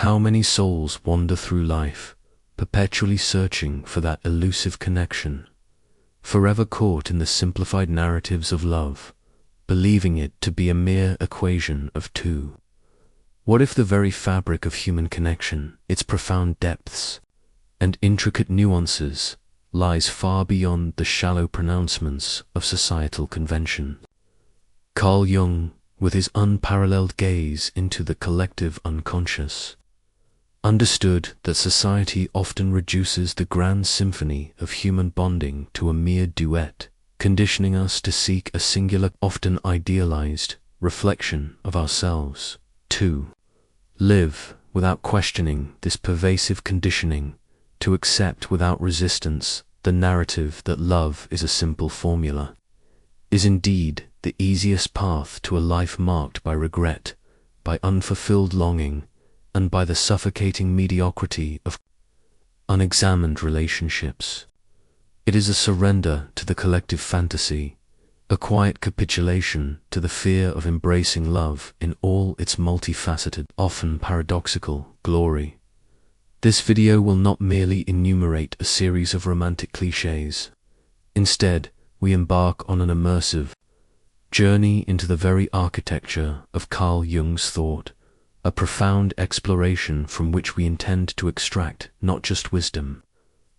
How many souls wander through life, perpetually searching for that elusive connection, forever caught in the simplified narratives of love, believing it to be a mere equation of two. What if the very fabric of human connection, its profound depths and intricate nuances, lies far beyond the shallow pronouncements of societal convention? Carl Jung, with his unparalleled gaze into the collective unconscious, understood that society often reduces the grand symphony of human bonding to a mere duet, conditioning us to seek a singular, often idealized, reflection of ourselves. 2. Live without questioning this pervasive conditioning, to accept without resistance the narrative that love is a simple formula, is indeed the easiest path to a life marked by regret, by unfulfilled longing, and by the suffocating mediocrity of unexamined relationships. It is a surrender to the collective fantasy, a quiet capitulation to the fear of embracing love in all its multifaceted, often paradoxical, glory. This video will not merely enumerate a series of romantic clichés. Instead, we embark on an immersive journey into the very architecture of Carl Jung's thought, a profound exploration from which we intend to extract not just wisdom,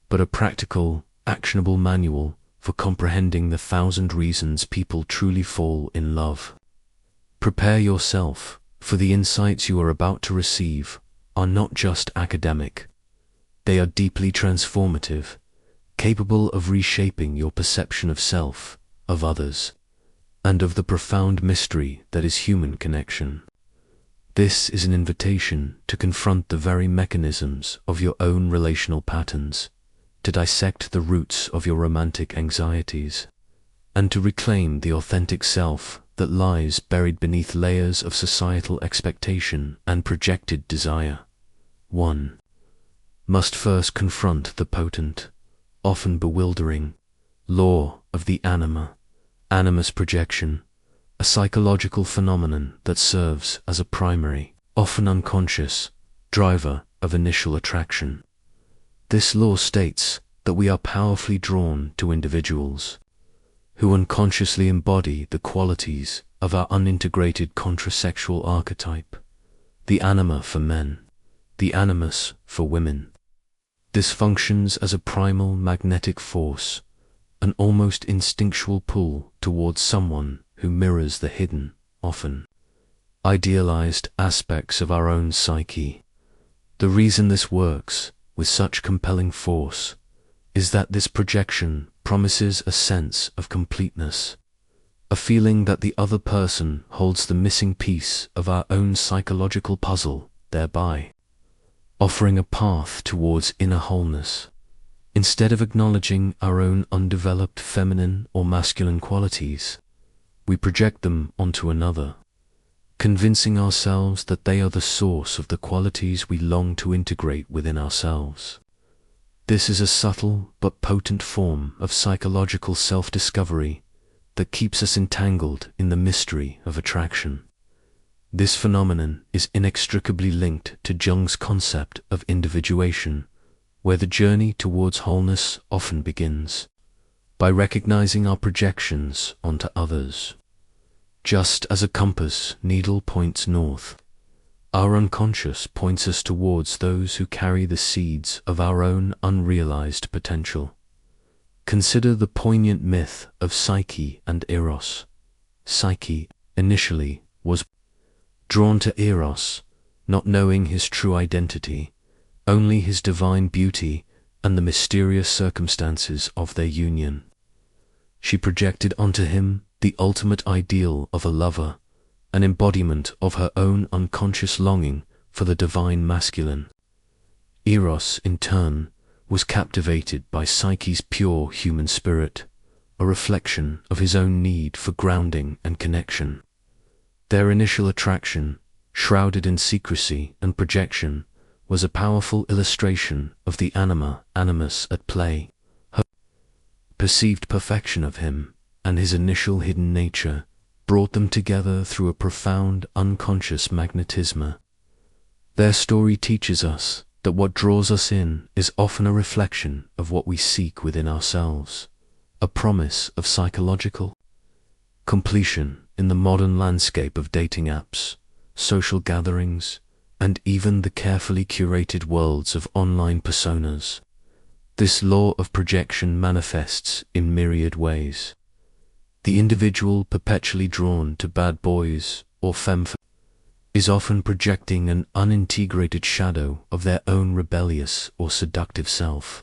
but a practical, actionable manual for comprehending the 1,000 reasons people truly fall in love. Prepare yourself, for the insights you are about to receive are not just academic. They are deeply transformative, capable of reshaping your perception of self, of others, and of the profound mystery that is human connection. This is an invitation to confront the very mechanisms of your own relational patterns, to dissect the roots of your romantic anxieties, and to reclaim the authentic self that lies buried beneath layers of societal expectation and projected desire. 1. Must first confront the potent, often bewildering, law of the Anima, Animus Projection, a psychological phenomenon that serves as a primary, often unconscious, driver of initial attraction. This law states that we are powerfully drawn to individuals who unconsciously embody the qualities of our unintegrated contrasexual archetype, the anima for men, the animus for women. This functions as a primal magnetic force, an almost instinctual pull towards someone who mirrors the hidden, often idealized aspects of our own psyche. The reason this works with such compelling force is that this projection promises a sense of completeness, a feeling that the other person holds the missing piece of our own psychological puzzle, thereby offering a path towards inner wholeness. Instead of acknowledging our own undeveloped feminine or masculine qualities, we project them onto another, convincing ourselves that they are the source of the qualities we long to integrate within ourselves. This is a subtle but potent form of psychological self-discovery that keeps us entangled in the mystery of attraction. This phenomenon is inextricably linked to Jung's concept of individuation, where the journey towards wholeness often begins by recognizing our projections onto others. Just as a compass needle points north, our unconscious points us towards those who carry the seeds of our own unrealized potential. Consider the poignant myth of Psyche and Eros. Psyche, initially, was drawn to Eros, not knowing his true identity, only his divine beauty and the mysterious circumstances of their union. She projected onto him the ultimate ideal of a lover, an embodiment of her own unconscious longing for the divine masculine. Eros, in turn, was captivated by Psyche's pure human spirit, a reflection of his own need for grounding and connection. Their initial attraction, shrouded in secrecy and projection, was a powerful illustration of the anima, animus at play. Her perceived perfection of him and his initial hidden nature brought them together through a profound unconscious magnetism. Their story teaches us that what draws us in is often a reflection of what we seek within ourselves, a promise of psychological completion in the modern landscape of dating apps, social gatherings, and even the carefully curated worlds of online personas. This law of projection manifests in myriad ways. The individual perpetually drawn to bad boys or femme is often projecting an unintegrated shadow of their own rebellious or seductive self.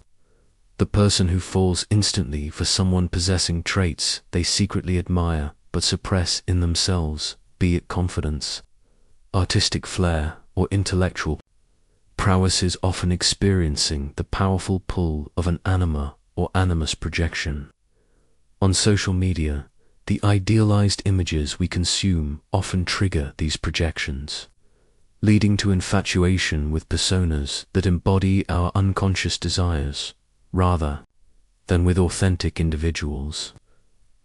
The person who falls instantly for someone possessing traits they secretly admire but suppress in themselves, be it confidence, artistic flair, or intellectual prowess, is often experiencing the powerful pull of an anima or animus projection. On social media, the idealized images we consume often trigger these projections, leading to infatuation with personas that embody our unconscious desires, rather than with authentic individuals.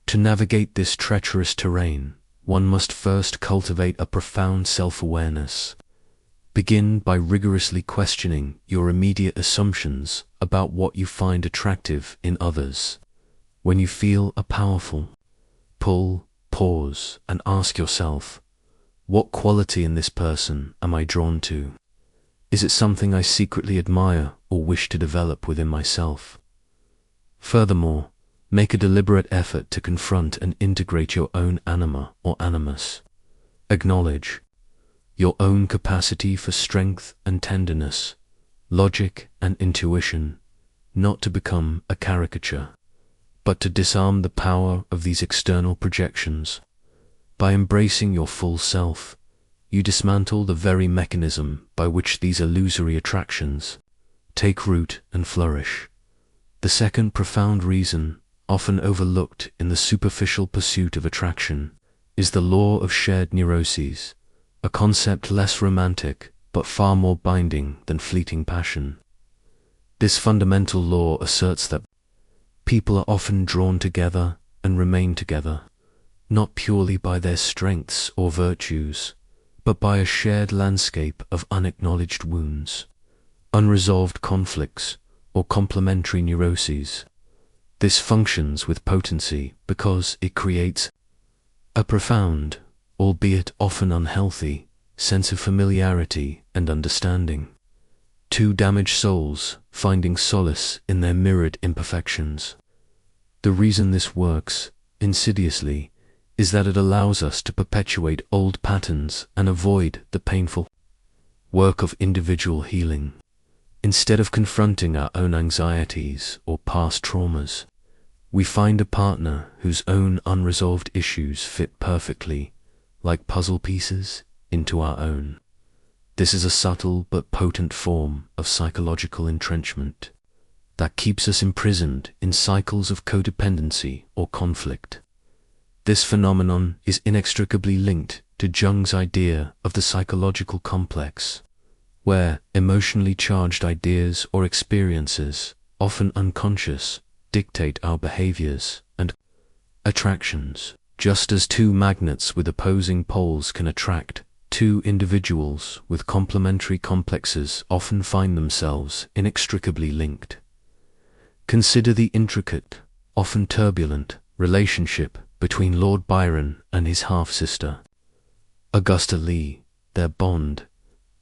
To navigate this treacherous terrain, one must first cultivate a profound self-awareness. Begin by rigorously questioning your immediate assumptions about what you find attractive in others. When you feel a powerful pull, pause and ask yourself, what quality in this person am I drawn to? Is it something I secretly admire or wish to develop within myself? Furthermore, make a deliberate effort to confront and integrate your own anima or animus. Acknowledge your own capacity for strength and tenderness, logic and intuition, not to become a caricature, but to disarm the power of these external projections. By embracing your full self, you dismantle the very mechanism by which these illusory attractions take root and flourish. The second profound reason, often overlooked in the superficial pursuit of attraction, is the law of shared neuroses, a concept less romantic but far more binding than fleeting passion. This fundamental law asserts that people are often drawn together and remain together, not purely by their strengths or virtues, but by a shared landscape of unacknowledged wounds, unresolved conflicts, or complementary neuroses. This functions with potency because it creates a profound, albeit often unhealthy, sense of familiarity and understanding. Two damaged souls finding solace in their mirrored imperfections. The reason this works insidiously is that it allows us to perpetuate old patterns and avoid the painful work of individual healing. Instead of confronting our own anxieties or past traumas, we find a partner whose own unresolved issues fit perfectly, like puzzle pieces, into our own. This is a subtle but potent form of psychological entrenchment that keeps us imprisoned in cycles of codependency or conflict. This phenomenon is inextricably linked to Jung's idea of the psychological complex, where emotionally charged ideas or experiences, often unconscious, dictate our behaviors and attractions. Just as two magnets with opposing poles can attract, two individuals with complementary complexes often find themselves inextricably linked. Consider the intricate, often turbulent, relationship between Lord Byron and his half-sister, Augusta Lee. Their bond,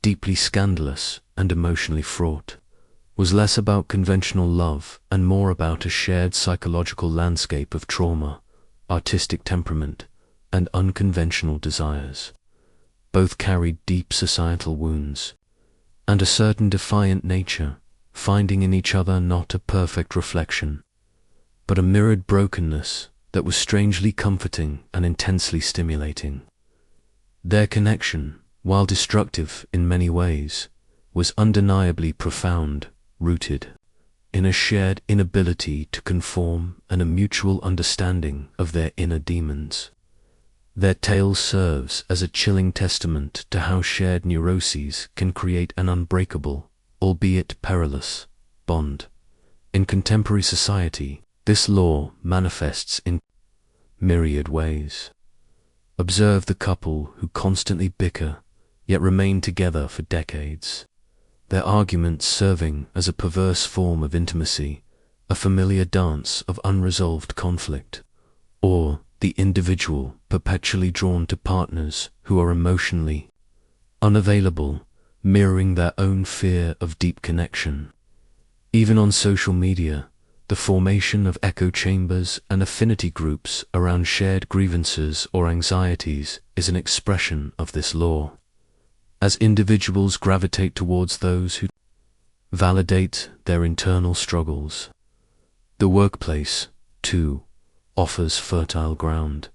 deeply scandalous and emotionally fraught, was less about conventional love and more about a shared psychological landscape of trauma, artistic temperament, and unconventional desires. Both carried deep societal wounds and a certain defiant nature, finding in each other not a perfect reflection, but a mirrored brokenness that was strangely comforting and intensely stimulating. Their connection, while destructive in many ways, was undeniably profound, rooted in a shared inability to conform and a mutual understanding of their inner demons. Their tale serves as a chilling testament to how shared neuroses can create an unbreakable, albeit perilous, bond. In contemporary society, this law manifests in myriad ways. Observe the couple who constantly bicker, yet remained together for decades, their arguments serving as a perverse form of intimacy, a familiar dance of unresolved conflict, or the individual perpetually drawn to partners who are emotionally unavailable, mirroring their own fear of deep connection. Even on social media, the formation of echo chambers and affinity groups around shared grievances or anxieties is an expression of this law, as individuals gravitate towards those who validate their internal struggles. The workplace, too, offers fertile ground.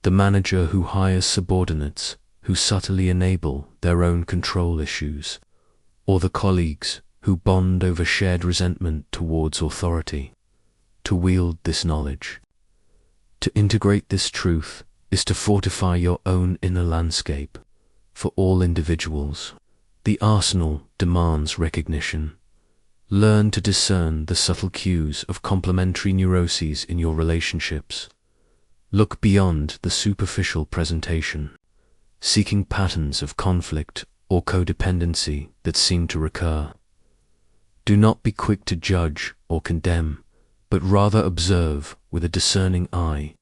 The manager who hires subordinates who subtly enable their own control issues, or the colleagues who bond over shared resentment towards authority. To wield this knowledge, to integrate this truth, is to fortify your own inner landscape. For all individuals, the arsenal demands recognition. Learn to discern the subtle cues of complementary neuroses in your relationships. Look beyond the superficial presentation, seeking patterns of conflict or codependency that seem to recur. Do not be quick to judge or condemn, but rather observe with a discerning eye,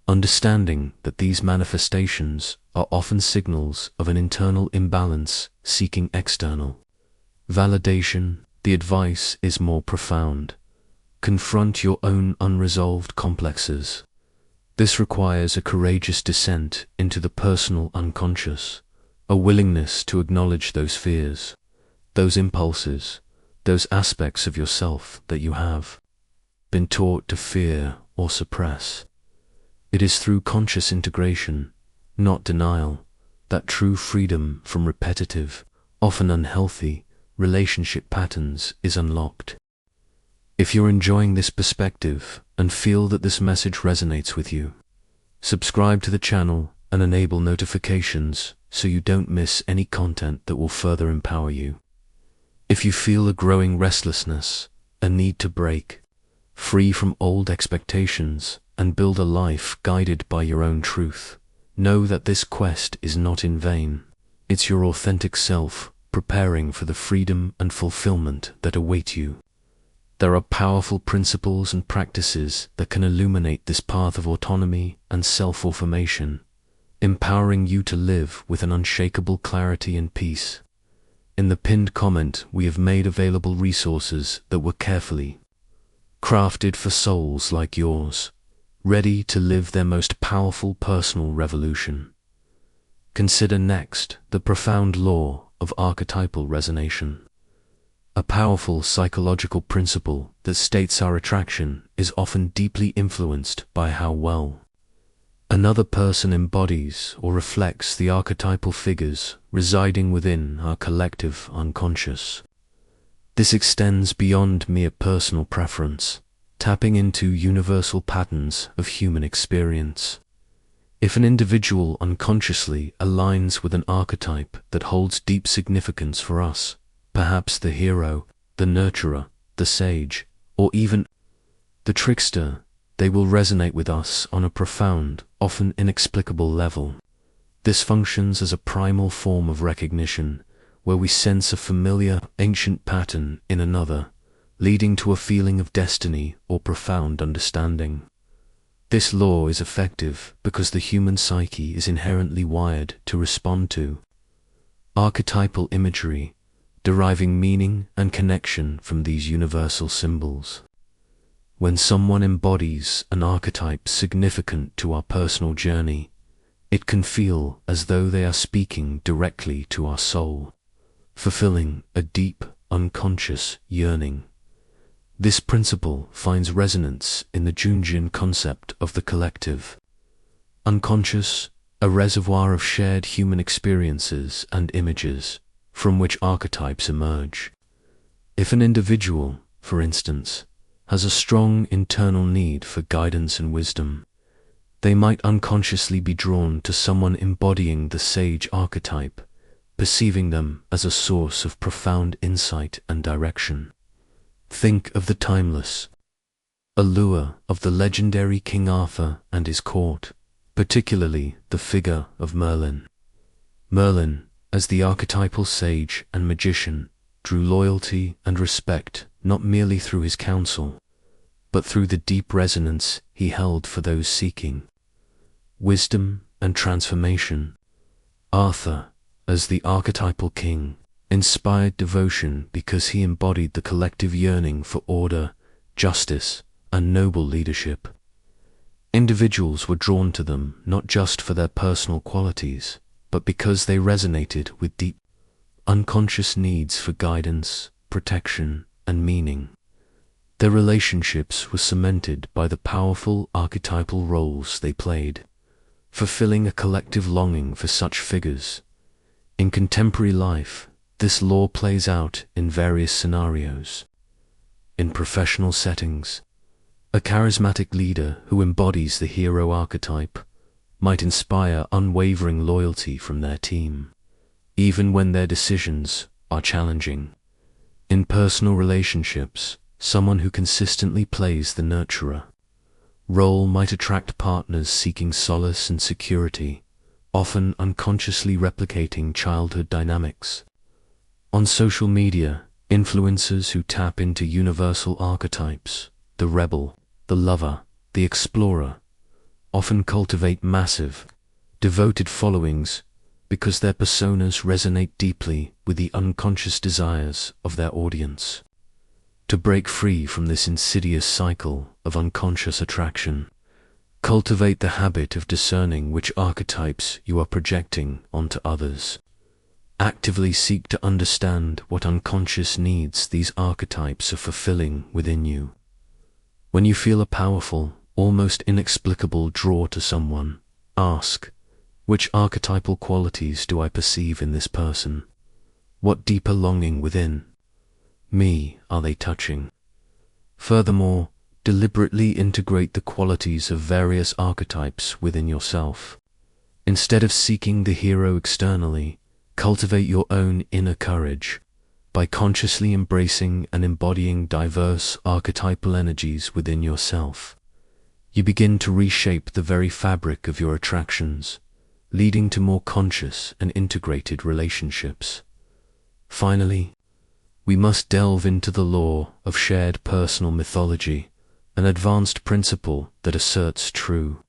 understanding that these manifestations are often signals of an internal imbalance seeking external validation. The advice is more profound. Confront your own unresolved complexes. This requires a courageous descent into the personal unconscious, a willingness to acknowledge those fears, those impulses, those aspects of yourself that you have been taught to fear or suppress. It is through conscious integration, not denial, that true freedom from repetitive, often unhealthy, relationship patterns is unlocked. If you're enjoying this perspective and feel that this message resonates with you, subscribe to the channel and enable notifications so you don't miss any content that will further empower you. If you feel a growing restlessness, a need to break free from old expectations and build a life guided by your own truth, know that this quest is not in vain. It's your authentic self preparing for the freedom and fulfillment that await you. There are powerful principles and practices that can illuminate this path of autonomy and self-affirmation, empowering you to live with an unshakable clarity and peace. In the pinned comment, we have made available resources that were carefully crafted for souls like yours, ready to live their most powerful personal revolution. Consider next the profound law of archetypal resonation, a powerful psychological principle that states our attraction is often deeply influenced by how well another person embodies or reflects the archetypal figures residing within our collective unconscious. This extends beyond mere personal preference, tapping into universal patterns of human experience. If an individual unconsciously aligns with an archetype that holds deep significance for us, perhaps the hero, the nurturer, the sage, or even the trickster, they will resonate with us on a profound, often inexplicable level. This functions as a primal form of recognition, where we sense a familiar, ancient pattern in another, leading to a feeling of destiny or profound understanding. This law is effective because the human psyche is inherently wired to respond to archetypal imagery, deriving meaning and connection from these universal symbols. When someone embodies an archetype significant to our personal journey, it can feel as though they are speaking directly to our soul, fulfilling a deep, unconscious yearning. This principle finds resonance in the Jungian concept of the collective unconscious, a reservoir of shared human experiences and images from which archetypes emerge. If an individual, for instance, has a strong internal need for guidance and wisdom, they might unconsciously be drawn to someone embodying the sage archetype, perceiving them as a source of profound insight and direction. Think of the timeless allure of the legendary King Arthur and his court, particularly the figure of Merlin. Merlin, as the archetypal sage and magician drew loyalty and respect not merely through his counsel, but through the deep resonance he held for those seeking wisdom and transformation. Arthur, as the archetypal king, inspired devotion because he embodied the collective yearning for order, justice, and noble leadership. Individuals were drawn to them not just for their personal qualities, but because they resonated with deep, unconscious needs for guidance, protection, and meaning. Their relationships were cemented by the powerful archetypal roles they played, fulfilling a collective longing for such figures. In contemporary life, this law plays out in various scenarios. In professional settings, a charismatic leader who embodies the hero archetype might inspire unwavering loyalty from their team, even when their decisions are challenging. In personal relationships, someone who consistently plays the nurturer role might attract partners seeking solace and security, often unconsciously replicating childhood dynamics. On social media, influencers who tap into universal archetypes, the rebel, the lover, the explorer, often cultivate massive, devoted followings because their personas resonate deeply with the unconscious desires of their audience. To break free from this insidious cycle of unconscious attraction, cultivate the habit of discerning which archetypes you are projecting onto others. Actively seek to understand what unconscious needs these archetypes are fulfilling within you. When you feel a powerful, almost inexplicable draw to someone, ask, which archetypal qualities do I perceive in this person? What deeper longing within me are they touching? Furthermore, deliberately integrate the qualities of various archetypes within yourself. Instead of seeking the hero externally, cultivate your own inner courage by consciously embracing and embodying diverse archetypal energies within yourself. You begin to reshape the very fabric of your attractions, leading to more conscious and integrated relationships. Finally, we must delve into the law of shared personal mythology, an advanced principle that asserts true,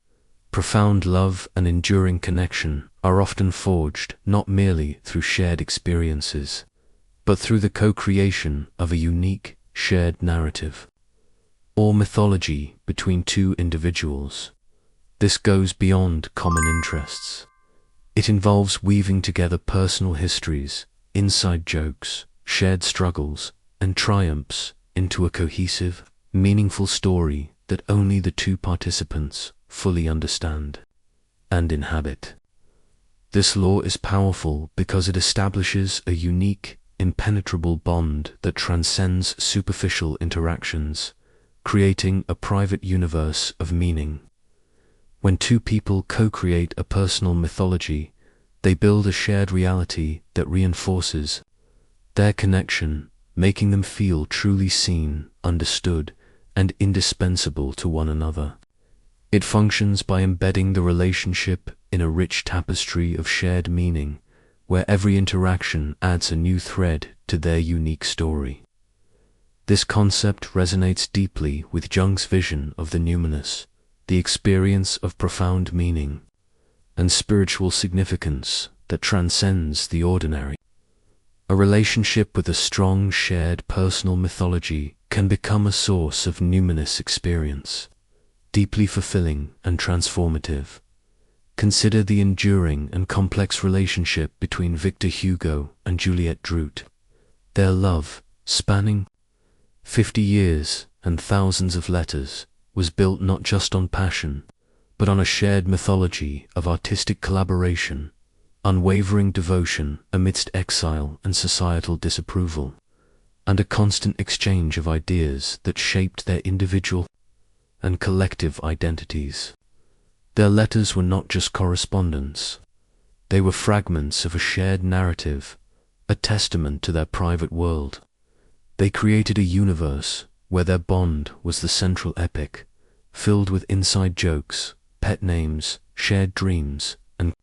profound love and enduring connection are often forged not merely through shared experiences, but through the co-creation of a unique, shared narrative, or mythology between two individuals. This goes beyond common interests. It involves weaving together personal histories, inside jokes, shared struggles, and triumphs into a cohesive, meaningful story that only the two participants fully understand and inhabit. This law is powerful because it establishes a unique, impenetrable bond that transcends superficial interactions, creating a private universe of meaning. When two people co-create a personal mythology, they build a shared reality that reinforces their connection, making them feel truly seen, understood, and indispensable to one another. It functions by embedding the relationship in a rich tapestry of shared meaning, where every interaction adds a new thread to their unique story. This concept resonates deeply with Jung's vision of the numinous, the experience of profound meaning and spiritual significance that transcends the ordinary. A relationship with a strong shared personal mythology can become a source of numinous experience, deeply fulfilling and transformative. Consider the enduring and complex relationship between Victor Hugo and Juliette Drout. Their love, spanning 50 years and thousands of letters, was built not just on passion, but on a shared mythology of artistic collaboration, unwavering devotion amidst exile and societal disapproval, and a constant exchange of ideas that shaped their individual and collective identities. Their letters were not just correspondence. They were fragments of a shared narrative, a testament to their private world. They created a universe where their bond was the central epic, filled with inside jokes, pet names, shared dreams, and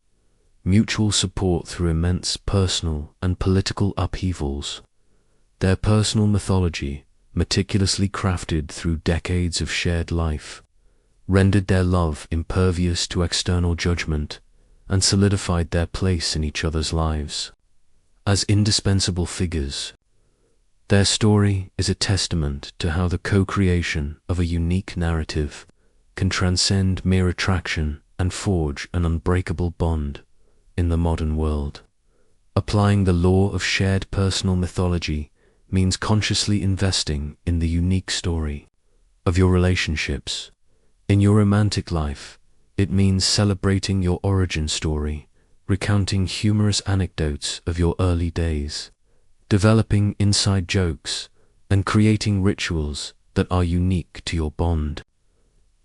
mutual support through immense personal and political upheavals. Their personal mythology, meticulously crafted through decades of shared life, rendered their love impervious to external judgment and solidified their place in each other's lives as indispensable figures. Their story is a testament to how the co-creation of a unique narrative can transcend mere attraction and forge an unbreakable bond in the modern world. Applying the law of shared personal mythology means consciously investing in the unique story of your relationships. In your romantic life, it means celebrating your origin story, recounting humorous anecdotes of your early days, developing inside jokes, and creating rituals that are unique to your bond.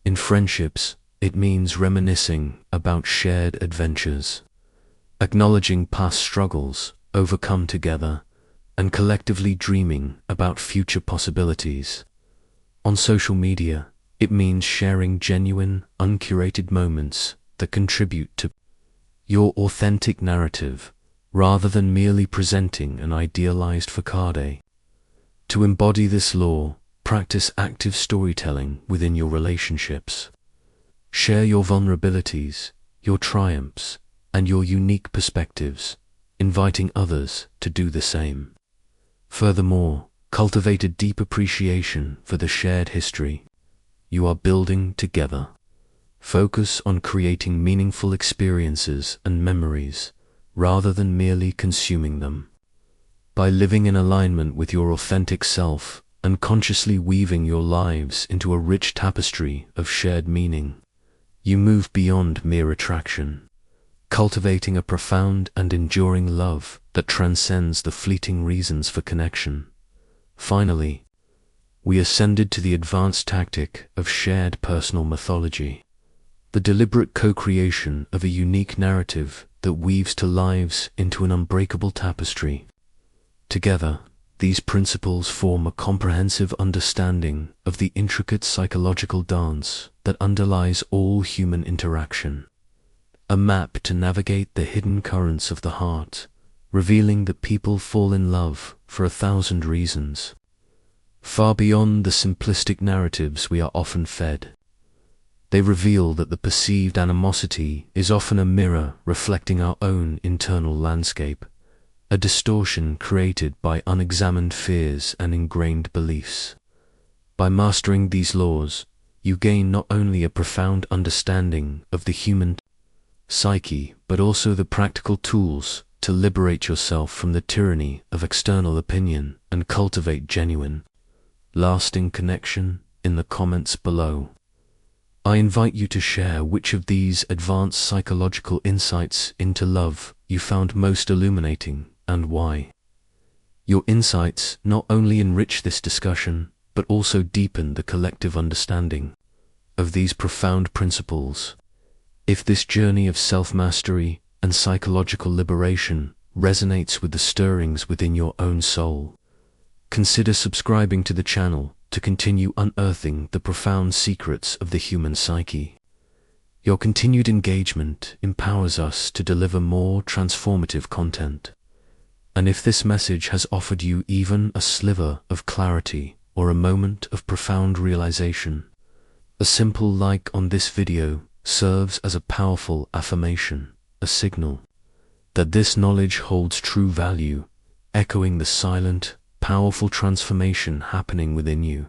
In friendships, it means reminiscing about shared adventures, acknowledging past struggles overcome together, and collectively dreaming about future possibilities. On social media, it means sharing genuine, uncurated moments that contribute to your authentic narrative, rather than merely presenting an idealized facade. To embody this law, practice active storytelling within your relationships. Share your vulnerabilities, your triumphs, and your unique perspectives, inviting others to do the same. Furthermore, cultivate a deep appreciation for the shared history you are building together. Focus on creating meaningful experiences and memories, rather than merely consuming them. By living in alignment with your authentic self and consciously weaving your lives into a rich tapestry of shared meaning, you move beyond mere attraction, cultivating a profound and enduring love that transcends the fleeting reasons for connection. Finally, we ascended to the advanced tactic of shared personal mythology, the deliberate co-creation of a unique narrative that weaves two lives into an unbreakable tapestry. Together, these principles form a comprehensive understanding of the intricate psychological dance that underlies all human interaction, a map to navigate the hidden currents of the heart, revealing that people fall in love for 1,000 reasons, far beyond the simplistic narratives we are often fed. They reveal that the perceived animosity is often a mirror reflecting our own internal landscape, a distortion created by unexamined fears and ingrained beliefs. By mastering these laws, you gain not only a profound understanding of the human psyche, but also the practical tools to liberate yourself from the tyranny of external opinion and cultivate genuine, lasting connection. In the comments below, I invite you to share which of these advanced psychological insights into love you found most illuminating and why. Your insights not only enrich this discussion, but also deepen the collective understanding of these profound principles. If this journey of self-mastery and psychological liberation resonates with the stirrings within your own soul, consider subscribing to the channel to continue unearthing the profound secrets of the human psyche. Your continued engagement empowers us to deliver more transformative content. And if this message has offered you even a sliver of clarity or a moment of profound realization, a simple like on this video serves as a powerful affirmation, a signal that this knowledge holds true value, echoing the silent, powerful transformation happening within you.